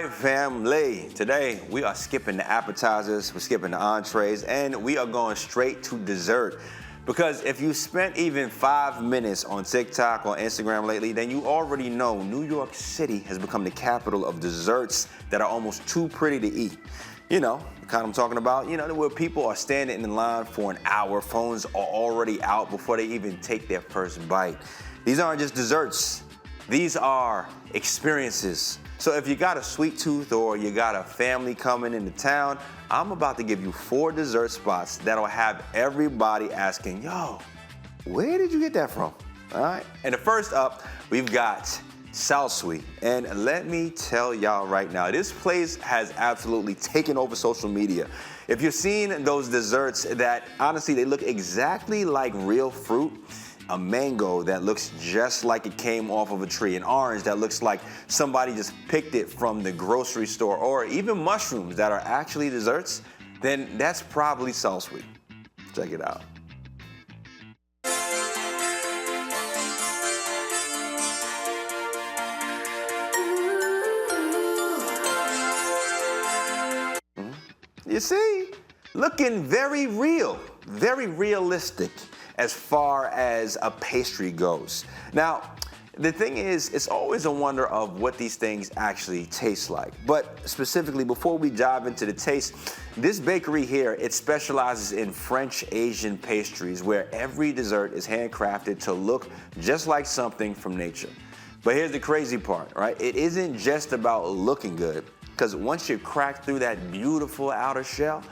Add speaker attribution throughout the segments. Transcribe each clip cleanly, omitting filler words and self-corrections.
Speaker 1: right, family. Today, we are skipping the appetizers, we're skipping the entrees, and we are going straight to dessert. Because if you spent even 5 minutes on TikTok or Instagram lately, then you already know New York City has become the capital of desserts that are almost too pretty to eat. You know, the kind I'm talking about, where people are standing in line for an hour, phones are already out before they even take their first bite. These aren't just desserts, these are experiences. So if you got a sweet tooth or you got a family coming into town, I'm about to give you 4 dessert spots that'll have everybody asking, yo, where did you get that from? All right. And the first up, we've got Salswee. And let me tell y'all right now, this place has absolutely taken over social media. If you've seen those desserts that honestly, they look exactly like real fruit, a mango that looks just like it came off of a tree, an orange that looks like somebody just picked it from the grocery store, or even mushrooms that are actually desserts, then that's probably Salswee. Check it out. You see, looking very real, very realistic as far as a pastry goes. Now, the thing is, it's always a wonder of what these things actually taste like. But specifically, before we dive into the taste, this bakery here, it specializes in French Asian pastries where every dessert is handcrafted to look just like something from nature. But here's the crazy part, right? It isn't just about looking good, because once you crack through that beautiful outer shell,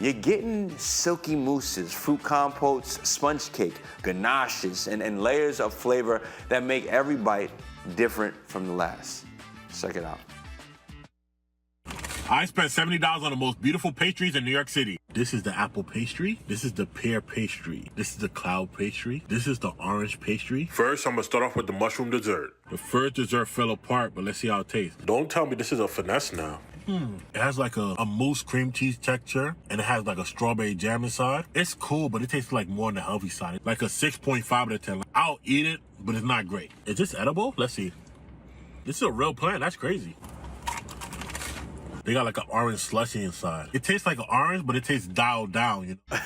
Speaker 1: you're getting silky mousses, fruit compotes, sponge cake, ganaches, and layers of flavor that make every bite different from the last. Check it out.
Speaker 2: I spent $70 on the most beautiful pastries in New York City. This is the apple pastry. This is the pear pastry. This is the cloud pastry. This is the orange pastry. First, I'm gonna start off with the mushroom dessert. The first dessert fell apart, but let's see how it tastes. Don't tell me this is a finesse now. It has like a mousse cream cheese texture, and it has like a strawberry jam inside. It's cool, but it tastes like more on the healthy side. Like a 6.5 out of 10. I'll eat it, but it's not great. Is this edible? Let's see. This is a real plant. That's crazy. They got like an orange slushy inside. It tastes like an orange, but it tastes dialed down, you know?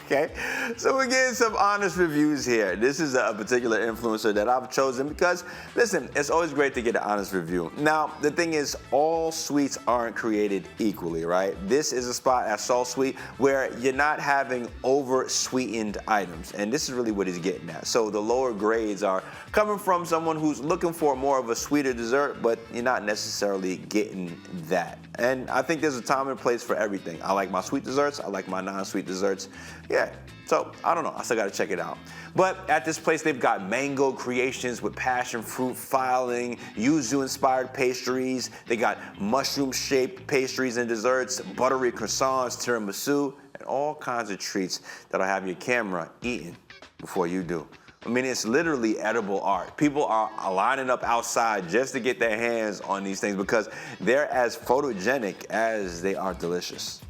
Speaker 1: Okay, so we're getting some honest reviews here. This is a particular influencer that I've chosen because, listen, it's always great to get an honest review. Now, the thing is, all sweets aren't created equally, right? This is a spot at Salswee where you're not having over-sweetened items, and this is really what he's getting at. So the lower grades are coming from someone who's looking for more of a sweeter dessert, but you're not necessarily getting that. And I think there's a time and place for everything. I like my sweet desserts, I like my non-sweet desserts. Yeah, so I don't know, I still gotta check it out. But at this place, they've got mango creations with passion fruit filing, yuzu-inspired pastries. They got mushroom-shaped pastries and desserts, buttery croissants, tiramisu, and all kinds of treats that'll have your camera eating before you do. I mean, it's literally edible art. People are lining up outside just to get their hands on these things because they're as photogenic as they are delicious.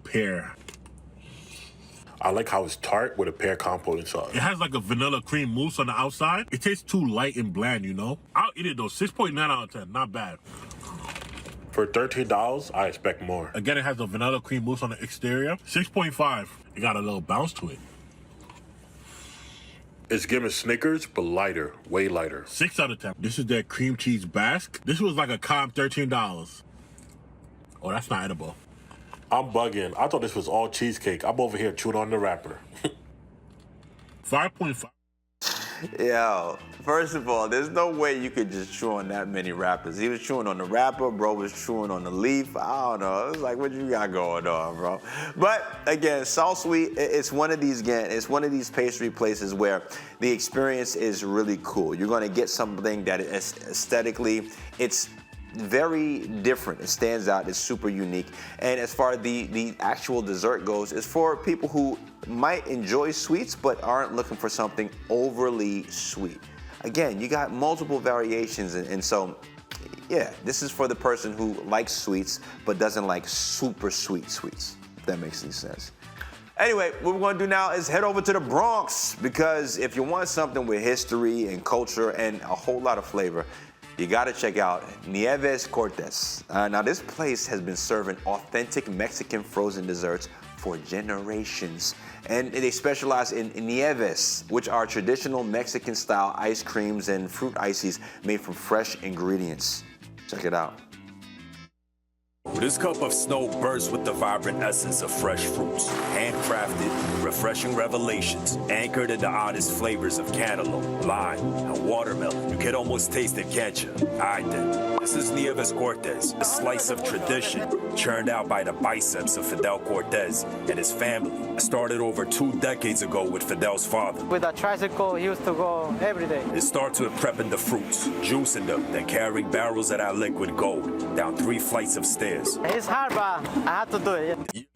Speaker 2: Pear. I like how it's tart with a pear compote inside. It has like a vanilla cream mousse on the outside. It tastes too light and bland, you know? I'll eat it though, 6.9 out of 10, not bad. For $13, I expect more. Again, it has a vanilla cream mousse on the exterior. 6.5, it got a little bounce to it. It's giving Snickers, but lighter, way lighter. 6 out of 10. This is their cream cheese basque. This was like a calm $13. Oh, that's not edible. I'm bugging. I thought this was all cheesecake. I'm over here chewing on the wrapper. 5.5.
Speaker 1: Yo, first of all, there's no way you could just chew on that many wrappers. He was chewing on the wrapper, bro was chewing on the leaf. I don't know. It's like, what you got going on, bro? But again, Salswee, it's one of these pastry places where the experience is really cool. You're gonna get something that is aesthetically, it's very different. It stands out. It's super unique. And as far as the actual dessert goes, it's for people who might enjoy sweets but aren't looking for something overly sweet. Again, you got multiple variations, and so yeah, this is for the person who likes sweets but doesn't like super sweet sweets, if that makes any sense. Anyway, what we're gonna do now is head over to the Bronx, because if you want something with history and culture and a whole lot of flavor, you gotta check out Nieves Cortés. Now this place has been serving authentic Mexican frozen desserts for generations. And they specialize in nieves, which are traditional Mexican-style ice creams and fruit ices made from fresh ingredients. Check it out.
Speaker 3: This cup of snow bursts with the vibrant essence of fresh fruits, handcrafted, refreshing revelations, anchored in the oddest flavors of cantaloupe, lime, and watermelon. You can almost taste it, can't you? I did. This is Nieves Cortés, a slice of tradition churned out by the biceps of Fidel Cortés and his family. It started over 2 decades ago with Fidel's father.
Speaker 4: With a tricycle, he used to go every day.
Speaker 3: It starts with prepping the fruits, juicing them, then carrying barrels of that liquid gold down 3 flights of stairs.
Speaker 4: It's hard, but I had to do it.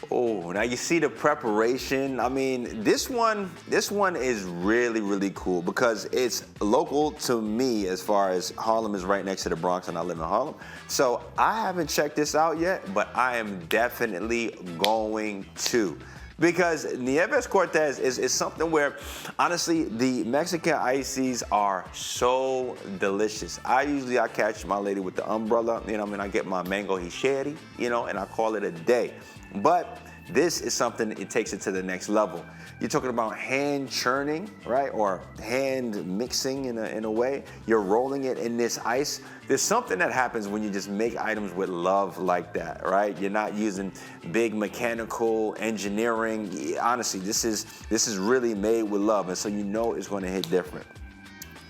Speaker 1: Oh, now you see the preparation. I mean, this one is really, really cool because it's local to me as far as Harlem is right next to the Bronx and I live in Harlem. So I haven't checked this out yet, but I am definitely going to. Because Nieves Cortés is something where, honestly, the Mexican ices are so delicious. I catch my lady with the umbrella, you know what I mean? I get my mango hicheri, you know, and I call it a day. But this is something, it takes it to the next level. You're talking about hand churning, right? Or hand mixing in a way. You're rolling it in this ice. There's something that happens when you just make items with love like that, right? You're not using big mechanical engineering. Honestly, this is really made with love, and so you know it's gonna hit different.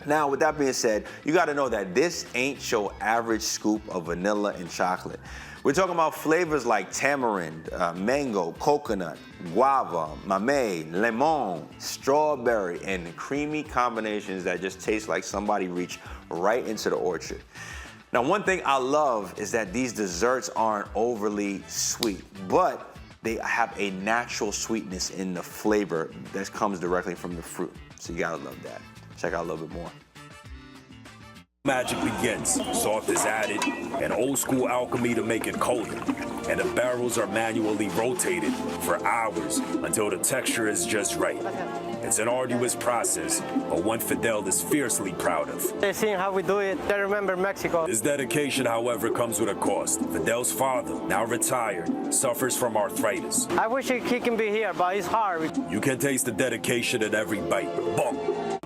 Speaker 1: Now, with that being said, you gotta know that this ain't your average scoop of vanilla and chocolate. We're talking about flavors like tamarind, mango, coconut, guava, mamey, lemon, strawberry, and creamy combinations that just taste like somebody reached right into the orchard. Now, one thing I love is that these desserts aren't overly sweet, but they have a natural sweetness in the flavor that comes directly from the fruit. So you gotta love that. Check out a little bit more.
Speaker 3: Magic begins. Salt is added, and old school alchemy to make it colder. And the barrels are manually rotated for hours until the texture is just right. It's an arduous process, but one Fidel is fiercely proud of.
Speaker 4: They're seeing how we do it. They remember Mexico.
Speaker 3: This dedication, however, comes with a cost. Fidel's father, now retired, suffers from arthritis.
Speaker 4: I wish he can be here, but it's hard.
Speaker 3: You can taste the dedication in every bite. Boom.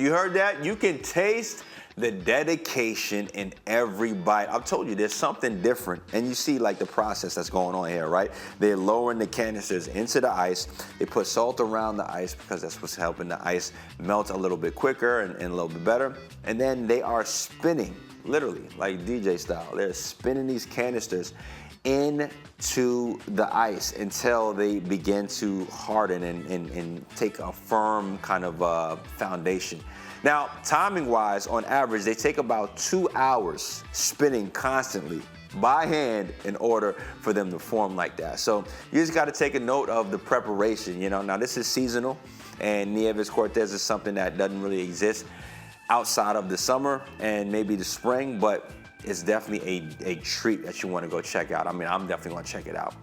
Speaker 1: You heard that? You can taste the dedication in every bite. I've told you there's something different, and you see like the process that's going on here, right? They're lowering the canisters into the ice. They put salt around the ice because that's what's helping the ice melt a little bit quicker and a little bit better. And then they are spinning, literally, like DJ style. They're spinning these canisters into the ice until they begin to harden and take a firm kind of foundation. Now, timing-wise, on average, they take about 2 hours spinning constantly by hand in order for them to form like that. So you just got to take a note of the preparation, you know. Now, this is seasonal, and Nieves Cortés is something that doesn't really exist outside of the summer and maybe the spring, but it's definitely a treat that you want to go check out. I mean, I'm definitely going to check it out.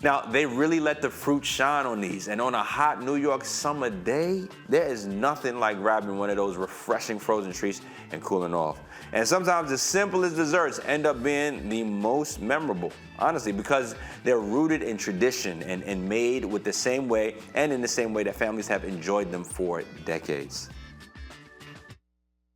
Speaker 1: Now, they really let the fruit shine on these, and on a hot New York summer day, there is nothing like grabbing one of those refreshing frozen treats and cooling off. And sometimes the simplest desserts end up being the most memorable, honestly, because they're rooted in tradition and made with the same way and in the same way that families have enjoyed them for decades.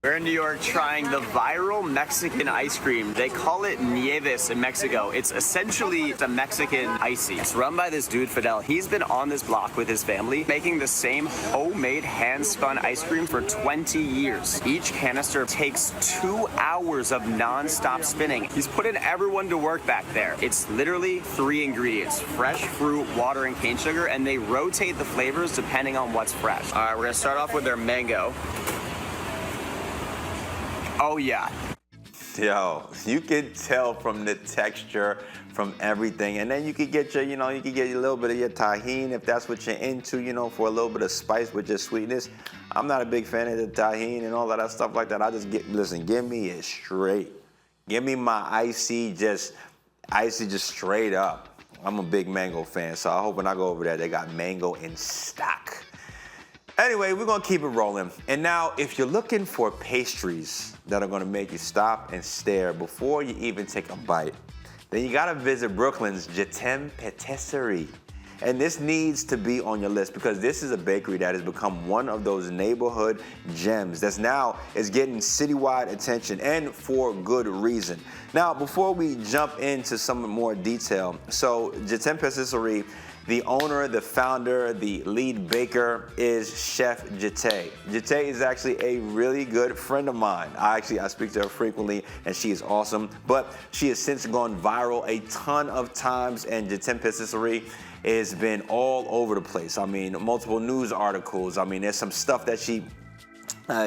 Speaker 5: We're in New York trying the viral Mexican ice cream. They call it Nieves in Mexico. It's essentially a Mexican icy. It's run by this dude, Fidel. He's been on this block with his family, making the same homemade hand-spun ice cream for 20 years. Each canister takes 2 hours of non-stop spinning. He's putting everyone to work back there. It's literally 3 ingredients: fresh fruit, water, and cane sugar, and they rotate the flavors depending on what's fresh. All right, we're gonna start off with their mango. Oh yeah.
Speaker 1: Yo, you can tell from the texture, from everything. And then you could get your, you could get a little bit of your tahini if that's what you're into, for a little bit of spice with your sweetness. I'm not a big fan of the tahini and all of that stuff like that. I just listen, give me it straight. Give me my icy just straight up. I'm a big mango fan, so I hope when I go over there, they got mango in stock. Anyway, we're gonna keep it rolling. And now, if you're looking for pastries that are gonna make you stop and stare before you even take a bite, then you gotta visit Brooklyn's Pâtisserie. And this needs to be on your list because this is a bakery that has become one of those neighborhood gems that's now is getting citywide attention, and for good reason. Now, before we jump into some more detail, so Pâtisserie, the owner, the founder, the lead baker is Chef Jete. Jete is actually a really good friend of mine. I speak to her frequently, and she is awesome. But she has since gone viral a ton of times, and Jete Pâtisserie has been all over the place. I mean, multiple news articles. I mean, there's some stuff that she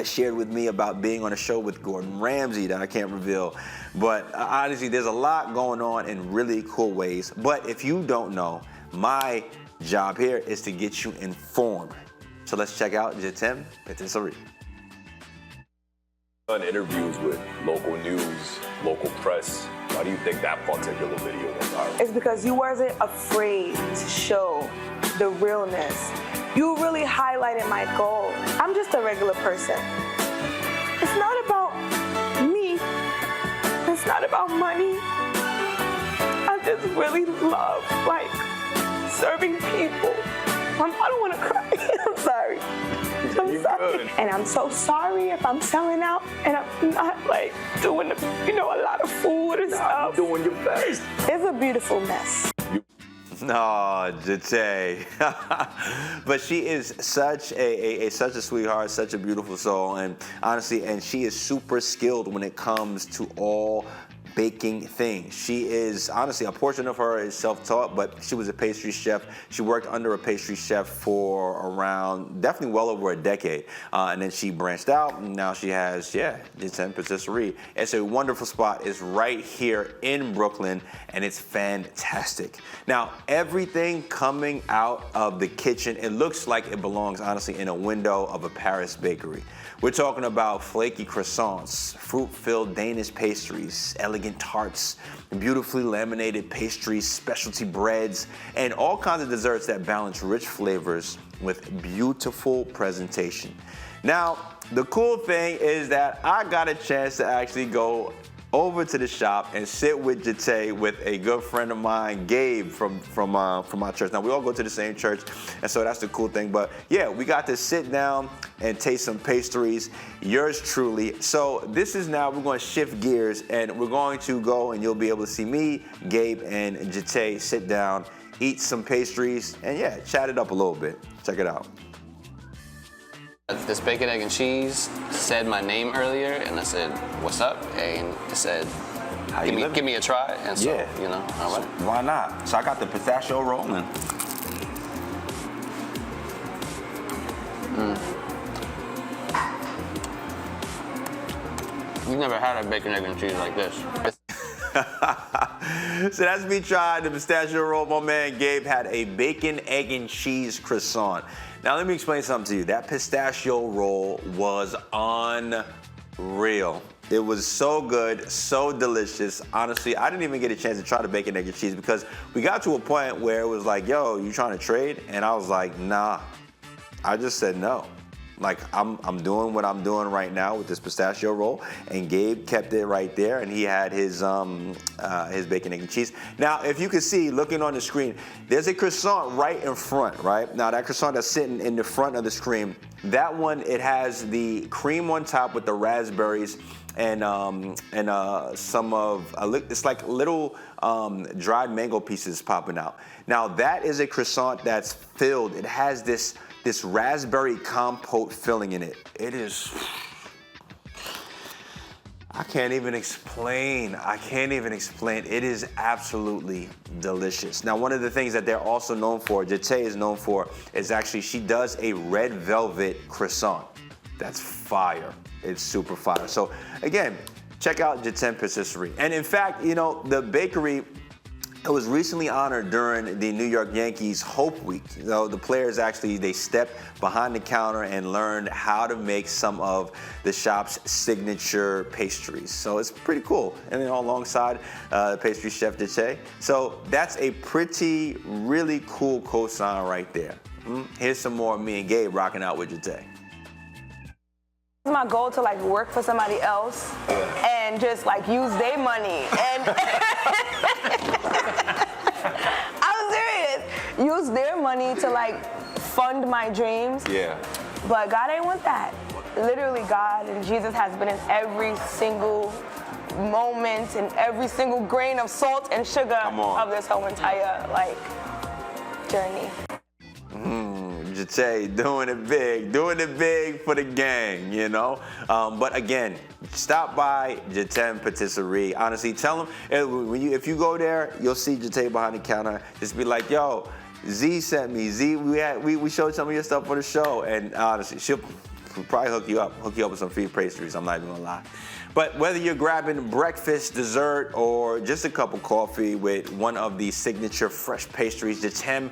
Speaker 1: shared with me about being on a show with Gordon Ramsay that I can't reveal. But honestly, there's a lot going on in really cool ways. But if you don't know, my job here is to get you informed. So let's check out Jete Pâtisserie.
Speaker 3: Done interviews with local news, local press. Why do you think that particular video went viral?
Speaker 6: It's because you wasn't afraid to show the realness. You really highlighted my goal. I'm just a regular person. It's not about me. It's not about money. I just really love, serving people. I don't want to cry. I'm sorry. I'm sorry. And I'm so sorry if I'm selling out and I'm not doing a lot of food and stuff.
Speaker 3: You're doing your best.
Speaker 6: It's a beautiful mess.
Speaker 1: No, Jete. But she is such a sweetheart, such a beautiful soul, and honestly, and she is super skilled when it comes to all baking things. She is, honestly, a portion of her is self-taught, but she was a pastry chef. She worked under a pastry chef for around, definitely well over a decade. And then she branched out, and now she has, Jete Pâtisserie. It's a wonderful spot. It's right here in Brooklyn, and it's fantastic. Now, everything coming out of the kitchen, it looks like it belongs, honestly, in a window of a Paris bakery. We're talking about flaky croissants, fruit-filled Danish pastries, elegant tarts, beautifully laminated pastries, specialty breads, and all kinds of desserts that balance rich flavors with beautiful presentation. Now, the cool thing is that I got a chance to actually go over to the shop and sit with Jete with a good friend of mine, Gabe, from our church. Now, we all go to the same church, and so that's the cool thing. But yeah, we got to sit down and taste some pastries, yours truly. So this is now, we're going to shift gears, and we're going to go, and you'll be able to see me, Gabe, and Jete sit down, eat some pastries, and yeah, chat it up a little bit. Check it out.
Speaker 7: This bacon, egg, and cheese said my name earlier, and I said, "What's up?" And it said, "Give me a try." And so,
Speaker 1: yeah,
Speaker 7: all right.
Speaker 1: So why not? So I got the pistachio rolling.
Speaker 7: You've never had a bacon, egg, and cheese like this.
Speaker 1: So that's me trying the pistachio roll. My man Gabe had a bacon, egg, and cheese croissant. Now let me explain something to you. That pistachio roll was unreal. It was so good, so delicious. Honestly, I didn't even get a chance to try the bacon, egg, and cheese because we got to a point where it was like, yo, you trying to trade? And I was like, nah. I just said no. Like, I'm doing what I'm doing right now with this pistachio roll, and Gabe kept it right there, and he had his bacon, egg, and cheese. Now, if you can see, looking on the screen, there's a croissant right in front, right? Now, that croissant that's sitting in the front of the screen, that one, it has the cream on top with the raspberries and some of, it's like little dried mango pieces popping out. Now, that is a croissant that's filled. It has this raspberry compote filling in it. It is, I can't even explain. It is absolutely delicious. Now, one of the things that they're also known for, Jete is known for, is actually she does a red velvet croissant. That's fire. It's super fire. So again, check out Jete Pâtisserie. And in fact, the bakery, it was recently honored during the New York Yankees Hope Week. The players actually, they stepped behind the counter and learned how to make some of the shop's signature pastries. So it's pretty cool. And then alongside pastry chef Jete. So that's a really cool cosign right there. Here's some more of me and Gabe rocking out with Jate.
Speaker 6: It's my goal to like work for somebody else and just like use their money and I'm serious. Use their money to like fund my dreams.
Speaker 1: Yeah.
Speaker 6: But God ain't want that. Literally, God and Jesus has been in every single moment and every single grain of salt and sugar of this whole entire like journey.
Speaker 1: Jate doing it big for the gang, you know. But again, stop by Jate Pâtisserie. Honestly, tell them if you go there, you'll see Jate behind the counter. Just be like, yo, Z sent me. Z, we showed some of your stuff for the show, and honestly, she'll probably hook you up with some free pastries. I'm not even gonna lie. But whether you're grabbing breakfast, dessert, or just a cup of coffee with one of the signature fresh pastries, Jate,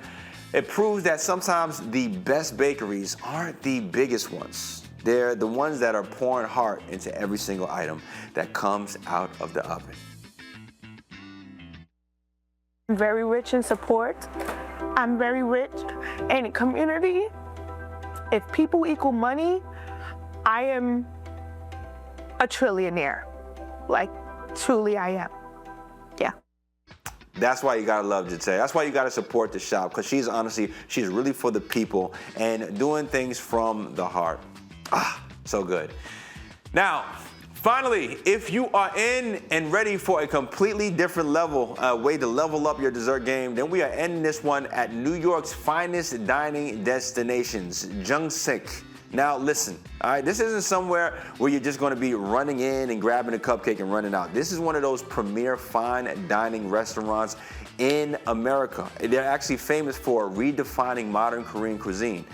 Speaker 1: it proves that sometimes the best bakeries aren't the biggest ones. They're the ones that are pouring heart into every single item that comes out of the oven.
Speaker 6: Very rich in support. I'm very rich in community. If people equal money, I am a trillionaire. Like, truly I am. Yeah.
Speaker 1: That's why you gotta love Jate. That's why you gotta support the shop, because she's really for the people and doing things from the heart. So good. Now, finally, if you are in and ready for a completely different way to level up your dessert game, then we are ending this one at New York's finest dining destinations, Jungsik. Now listen, all right, this isn't somewhere where you're just gonna be running in and grabbing a cupcake and running out. This is one of those premier fine dining restaurants in America. They're actually famous for redefining modern Korean cuisine.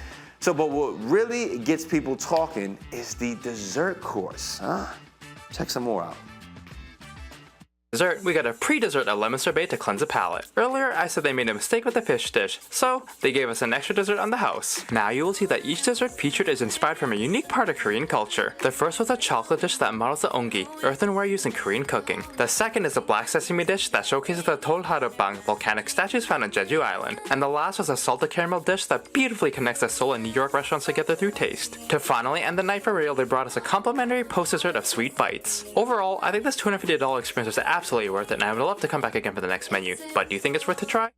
Speaker 1: But what really gets people talking is the dessert course. Check some more out.
Speaker 8: Dessert, we got a pre-dessert lemon sorbet to cleanse the palate. Earlier, I said they made a mistake with the fish dish, so they gave us an extra dessert on the house. Now you will see that each dessert featured is inspired from a unique part of Korean culture. The first was a chocolate dish that models the ongi, earthenware used in Korean cooking. The second is a black sesame dish that showcases the Tolharubang volcanic statues found on Jeju Island. And the last was a salted caramel dish that beautifully connects the Seoul and New York restaurants together through taste. To finally end the night for real, they brought us a complimentary post-dessert of sweet bites. Overall, I think this $250 experience was absolutely worth it, and I would love to come back again for the next menu. But do you think it's worth a try?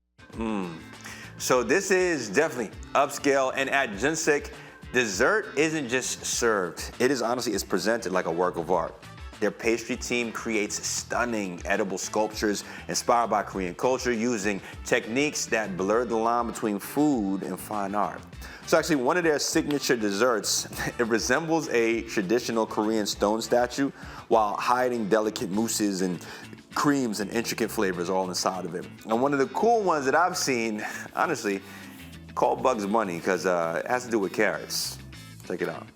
Speaker 1: So this is definitely upscale, and at Jungsik, dessert isn't just served. It's presented like a work of art. Their pastry team creates stunning edible sculptures inspired by Korean culture using techniques that blur the line between food and fine art. So actually, one of their signature desserts, it resembles a traditional Korean stone statue while hiding delicate mousses and creams and intricate flavors all inside of it. And one of the cool ones that I've seen, honestly, called Bugs Bunny, because it has to do with carrots. Check it out.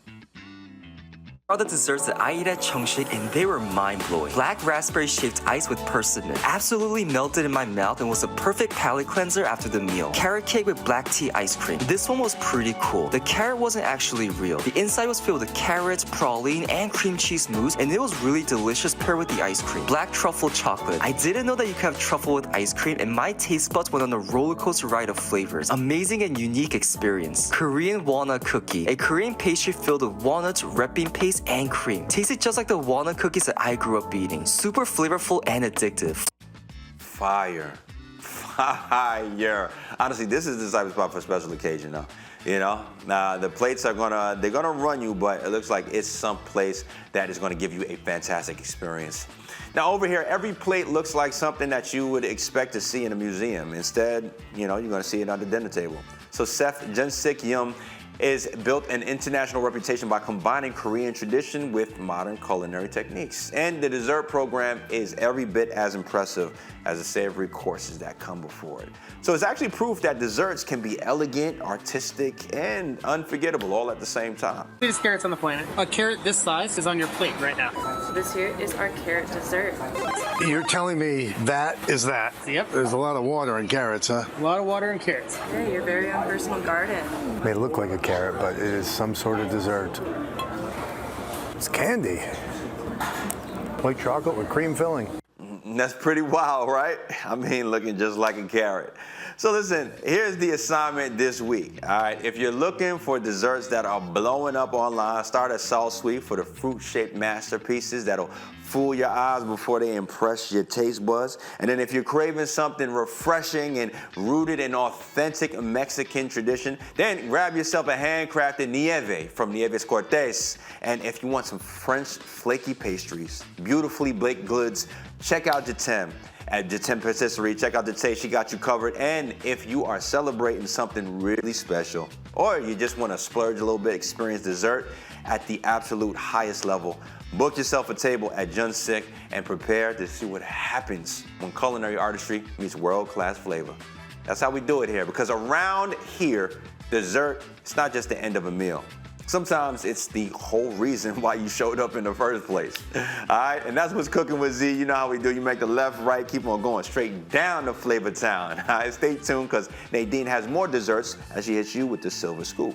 Speaker 9: All the desserts that I eat at Jungsik, and they were mind-blowing. Black raspberry-shaped ice with persimmon absolutely melted in my mouth and was a perfect palate cleanser after the meal. Carrot cake with black tea ice cream. This one was pretty cool. The carrot wasn't actually real. The inside was filled with carrots, praline, and cream cheese mousse, and it was really delicious paired with the ice cream. Black truffle chocolate. I didn't know that you could have truffle with ice cream, and my taste buds went on a roller coaster ride of flavors. Amazing and unique experience. Korean walnut cookie. A Korean pastry filled with walnuts, repping paste, and cream. Tasted just like the walnut cookies that I grew up eating. Super flavorful and addictive.
Speaker 1: Fire. Honestly, this is the type of spot for a special occasion though. You know, the plates they're gonna run you, but it looks like it's some place that is gonna give you a fantastic experience. Now over here, every plate looks like something that you would expect to see in a museum. Instead, you're gonna see it on the dinner table. So Chef Jungsik Yum is built an international reputation by combining Korean tradition with modern culinary techniques. And the dessert program is every bit as impressive as the savory courses that come before it. So it's actually proof that desserts can be elegant, artistic, and unforgettable all at the same time.
Speaker 10: Biggest carrots on the planet. A carrot this size is on your plate right now.
Speaker 11: So this here is our carrot dessert.
Speaker 12: You're telling me that is that?
Speaker 10: Yep.
Speaker 12: There's a lot of water in carrots, huh?
Speaker 10: A lot of water and carrots.
Speaker 11: Yeah, your very own personal garden.
Speaker 12: It may look like a carrot, but it is some sort of dessert. It's candy. White chocolate with cream filling.
Speaker 1: That's pretty wild, right? I mean, looking just like a carrot. So listen, here's the assignment this week. All right, if you're looking for desserts that are blowing up online, start at Salswee for the fruit-shaped masterpieces that'll fool your eyes before they impress your taste buds. And then if you're craving something refreshing and rooted in authentic Mexican tradition, then grab yourself a handcrafted nieve from Nieves Cortés. And if you want some French flaky pastries, beautifully baked goods, check out Jatem. At Jatem Pâtisserie, check out the taste, she got you covered. And if you are celebrating something really special, or you just want to splurge a little bit, experience dessert at the absolute highest level, book yourself a table at Jungsik and prepare to see what happens when culinary artistry meets world-class flavor. That's how we do it here, because around here, dessert, it's not just the end of a meal. Sometimes it's the whole reason why you showed up in the first place. All right, and that's what's cooking with Z. You know how we do. You make the left, right, keep on going straight down to Flavor Town. All right, stay tuned, because Nadine has more desserts as she hits you with the silver scoop.